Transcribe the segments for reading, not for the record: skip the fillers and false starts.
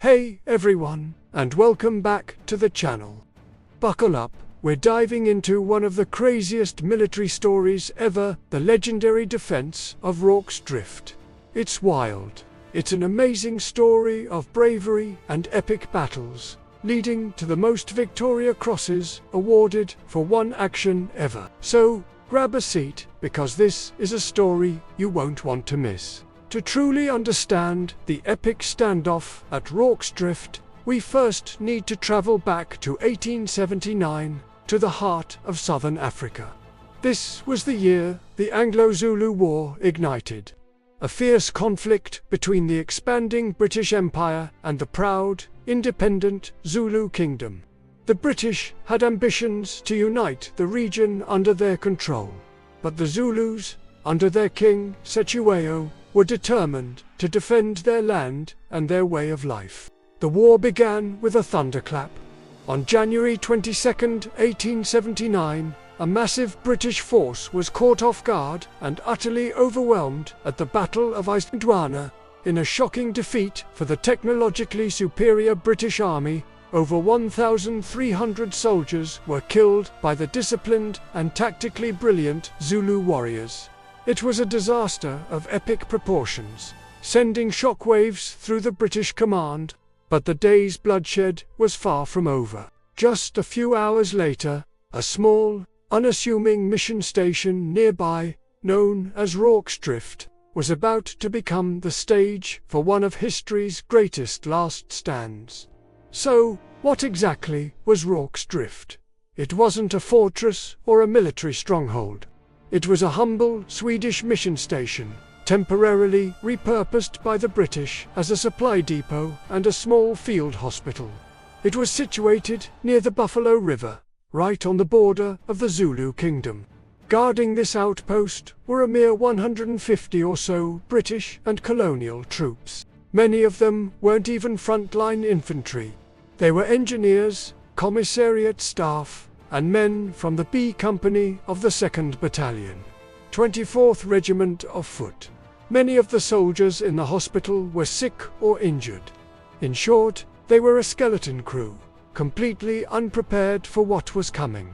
Hey everyone, and welcome back to the channel. Buckle up, we're diving into one of the craziest military stories ever, the legendary defense of Rorke's Drift. It's wild. It's an amazing story of bravery and epic battles, leading to the most Victoria Crosses awarded for one action ever. So, grab a seat, because this is a story you won't want to miss. To truly understand the epic standoff at Rorke's Drift, we first need to travel back to 1879, to the heart of southern Africa. This was the year the Anglo-Zulu War ignited, a fierce conflict between the expanding British Empire and the proud, independent Zulu Kingdom. The British had ambitions to unite the region under their control, but the Zulus, under their king Cetewayo, were determined to defend their land and their way of life. The war began with a thunderclap. On January 22, 1879, a massive British force was caught off guard and utterly overwhelmed at the Battle of Isandlwana. In a shocking defeat for the technologically superior British Army, over 1,300 soldiers were killed by the disciplined and tactically brilliant Zulu warriors. It was a disaster of epic proportions, sending shockwaves through the British command, but the day's bloodshed was far from over. Just a few hours later, a small, unassuming mission station nearby, known as Rorke's Drift, was about to become the stage for one of history's greatest last stands. So, what exactly was Rorke's Drift? It wasn't a fortress or a military stronghold. It was a humble Swedish mission station, temporarily repurposed by the British as a supply depot and a small field hospital. It was situated near the Buffalo River, right on the border of the Zulu Kingdom. Guarding this outpost were a mere 150 or so British and colonial troops. Many of them weren't even frontline infantry. They were engineers, commissariat staff, and men from the B Company of the 2nd Battalion, 24th Regiment of Foot. Many of the soldiers in the hospital were sick or injured. In short, they were a skeleton crew, completely unprepared for what was coming.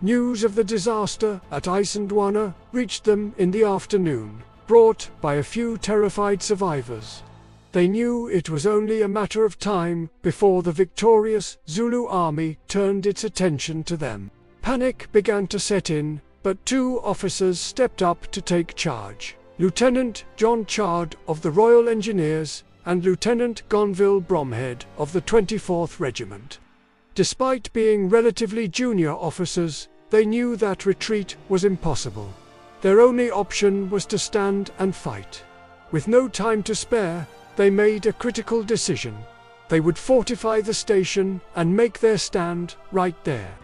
News of the disaster at Isandlwana reached them in the afternoon, brought by a few terrified survivors. They knew it was only a matter of time before the victorious Zulu army turned its attention to them. Panic began to set in, but two officers stepped up to take charge: Lieutenant John Chard of the Royal Engineers and Lieutenant Gonville Bromhead of the 24th Regiment. Despite being relatively junior officers, they knew that retreat was impossible. Their only option was to stand and fight. With no time to spare, they made a critical decision. They would fortify the station and make their stand right there.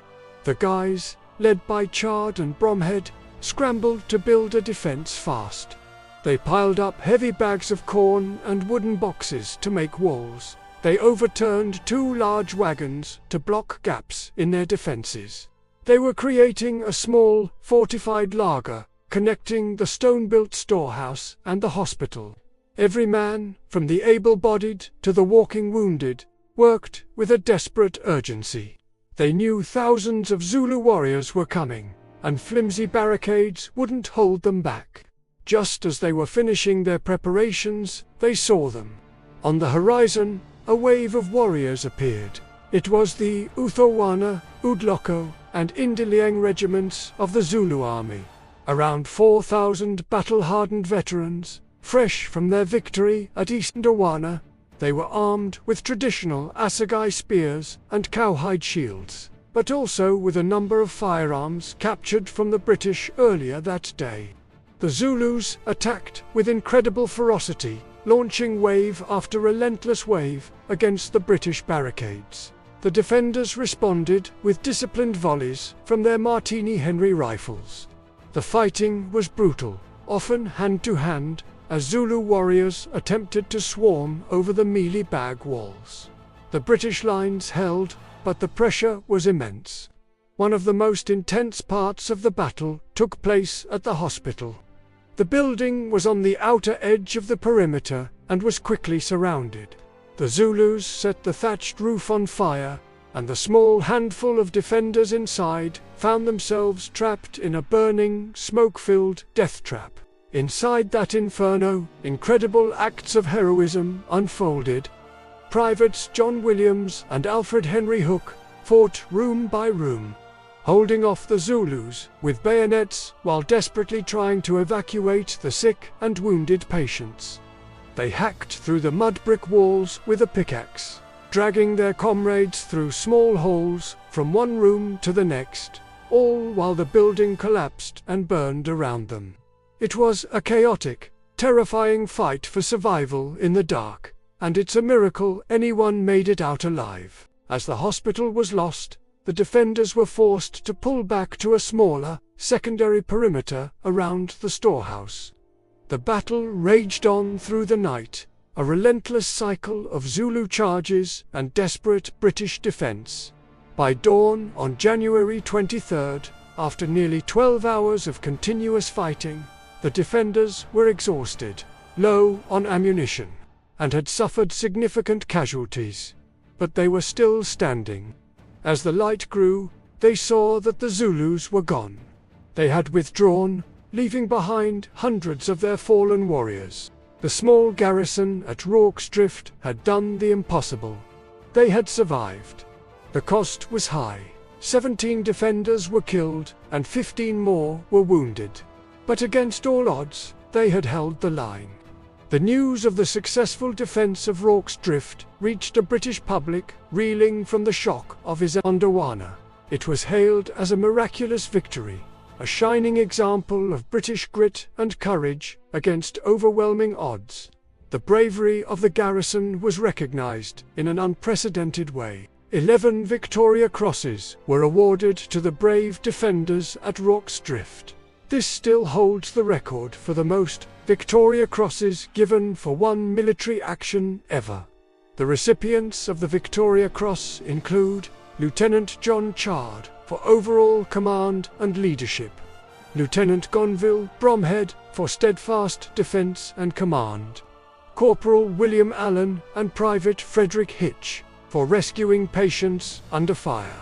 The guys, led by Chard and Bromhead, scrambled to build a defense fast. They piled up heavy bags of corn and wooden boxes to make walls. They overturned two large wagons to block gaps in their defenses. They were creating a small, fortified laager, connecting the stone-built storehouse and the hospital. Every man, from the able-bodied to the walking wounded, worked with a desperate urgency. They knew thousands of Zulu warriors were coming, and flimsy barricades wouldn't hold them back. Just as they were finishing their preparations, they saw them. On the horizon, a wave of warriors appeared. It was the Uthowana, Udloko, and Indiliang regiments of the Zulu army. Around 4,000 battle-hardened veterans, fresh from their victory at Isandlwana, they were armed with traditional assegai spears and cowhide shields, but also with a number of firearms captured from the British earlier that day. The Zulus attacked with incredible ferocity, launching wave after relentless wave against the British barricades. The defenders responded with disciplined volleys from their Martini Henry rifles. The fighting was brutal, often hand-to-hand, as Zulu warriors attempted to swarm over the mealie bag walls. The British lines held, but the pressure was immense. One of the most intense parts of the battle took place at the hospital. The building was on the outer edge of the perimeter and was quickly surrounded. The Zulus set the thatched roof on fire, and the small handful of defenders inside found themselves trapped in a burning, smoke-filled death trap. Inside that inferno, incredible acts of heroism unfolded. Privates John Williams and Alfred Henry Hook fought room by room, holding off the Zulus with bayonets while desperately trying to evacuate the sick and wounded patients. They hacked through the mud brick walls with a pickaxe, dragging their comrades through small holes from one room to the next, all while the building collapsed and burned around them. It was a chaotic, terrifying fight for survival in the dark, and it's a miracle anyone made it out alive. As the hospital was lost, the defenders were forced to pull back to a smaller, secondary perimeter around the storehouse. The battle raged on through the night, a relentless cycle of Zulu charges and desperate British defense. By dawn on January 23rd, after nearly 12 hours of continuous fighting, the defenders were exhausted, low on ammunition, and had suffered significant casualties. But they were still standing. As the light grew, they saw that the Zulus were gone. They had withdrawn, leaving behind hundreds of their fallen warriors. The small garrison at Rorke's Drift had done the impossible. They had survived. The cost was high. 17 defenders were killed, and 15 more were wounded. But against all odds, they had held the line. The news of the successful defense of Rorke's Drift reached a British public reeling from the shock of his Underwana. It was hailed as a miraculous victory, a shining example of British grit and courage against overwhelming odds. The bravery of the garrison was recognized in an unprecedented way. 11 Victoria Crosses were awarded to the brave defenders at Rorke's Drift. This still holds the record for the most Victoria Crosses given for one military action ever. The recipients of the Victoria Cross include Lieutenant John Chard for overall command and leadership, Lieutenant Gonville Bromhead for steadfast defense and command, Corporal William Allen and Private Frederick Hitch for rescuing patients under fire,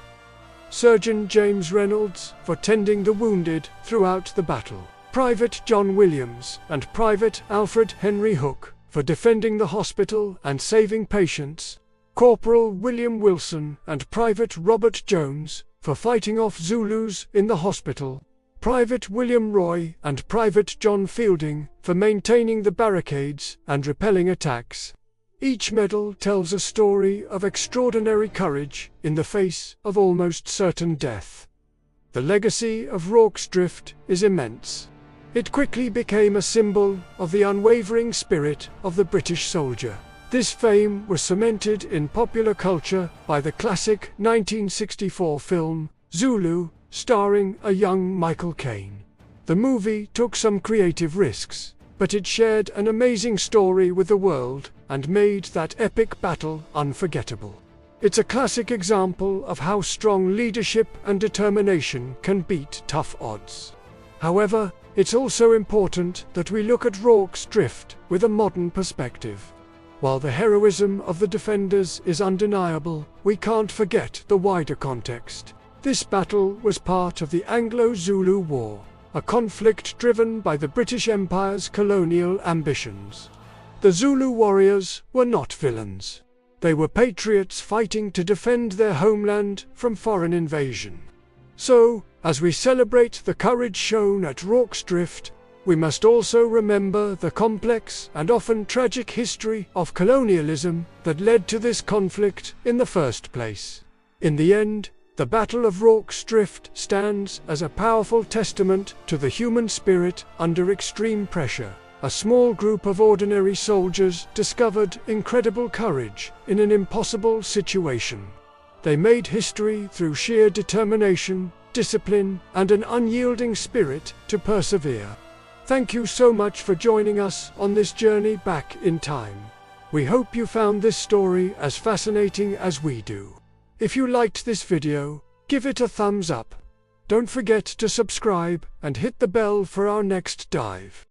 Surgeon James Reynolds for tending the wounded throughout the battle, Private John Williams and Private Alfred Henry Hook for defending the hospital and saving patients, Corporal William Wilson and Private Robert Jones for fighting off Zulus in the hospital, Private William Roy and Private John Fielding for maintaining the barricades and repelling attacks. Each medal tells a story of extraordinary courage in the face of almost certain death. The legacy of Rorke's Drift is immense. It quickly became a symbol of the unwavering spirit of the British soldier. This fame was cemented in popular culture by the classic 1964 film, Zulu, starring a young Michael Caine. The movie took some creative risks, but it shared an amazing story with the world and made that epic battle unforgettable. It's a classic example of how strong leadership and determination can beat tough odds. However, it's also important that we look at Rorke's Drift with a modern perspective. While the heroism of the defenders is undeniable, we can't forget the wider context. This battle was part of the Anglo-Zulu War, a conflict driven by the British Empire's colonial ambitions. The Zulu warriors were not villains. They were patriots fighting to defend their homeland from foreign invasion. So, as we celebrate the courage shown at Rorke's Drift, we must also remember the complex and often tragic history of colonialism that led to this conflict in the first place. In the end, the Battle of Rorke's Drift stands as a powerful testament to the human spirit under extreme pressure. A small group of ordinary soldiers discovered incredible courage in an impossible situation. They made history through sheer determination, discipline, and an unyielding spirit to persevere. Thank you so much for joining us on this journey back in time. We hope you found this story as fascinating as we do. If you liked this video, give it a thumbs up. Don't forget to subscribe and hit the bell for our next dive.